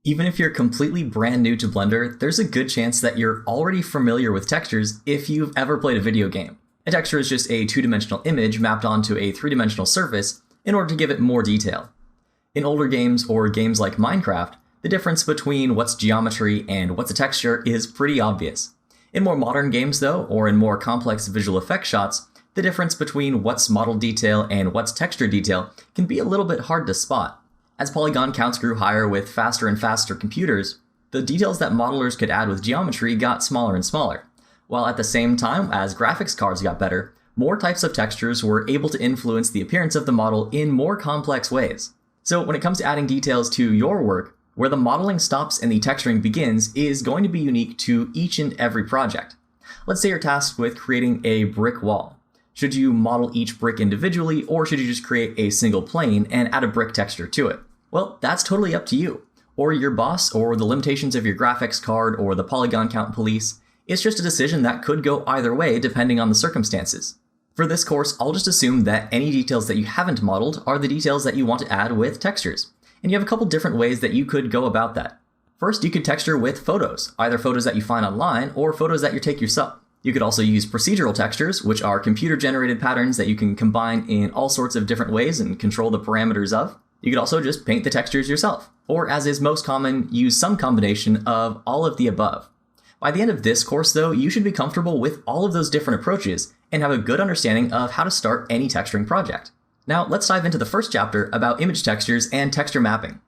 Even if you're completely brand new to Blender, there's a good chance that you're already familiar with textures if you've ever played a video game. A texture is just a two-dimensional image mapped onto a three-dimensional surface in order to give it more detail. In older games or games like Minecraft, the difference between what's geometry and what's a texture is pretty obvious. In more modern games though, or in more complex visual effects shots, the difference between what's model detail and what's texture detail can be a little bit hard to spot. As polygon counts grew higher with faster and faster computers, the details that modelers could add with geometry got smaller and smaller, while at the same time as graphics cards got better, more types of textures were able to influence the appearance of the model in more complex ways. So when it comes to adding details to your work, where the modeling stops and the texturing begins is going to be unique to each and every project. Let's say you're tasked with creating a brick wall. Should you model each brick individually, or should you just create a single plane and add a brick texture to it? Well, that's totally up to you, or your boss, or the limitations of your graphics card, or the polygon count police. It's just a decision that could go either way depending on the circumstances. For this course, I'll just assume that any details that you haven't modeled are the details that you want to add with textures. And you have a couple different ways that you could go about that. First, you could texture with photos, either photos that you find online or photos that you take yourself. You could also use procedural textures, which are computer-generated patterns that you can combine in all sorts of different ways and control the parameters of. You could also just paint the textures yourself, or as is most common, use some combination of all of the above. By the end of this course though, you should be comfortable with all of those different approaches and have a good understanding of how to start any texturing project. Now let's dive into the first chapter about image textures and texture mapping.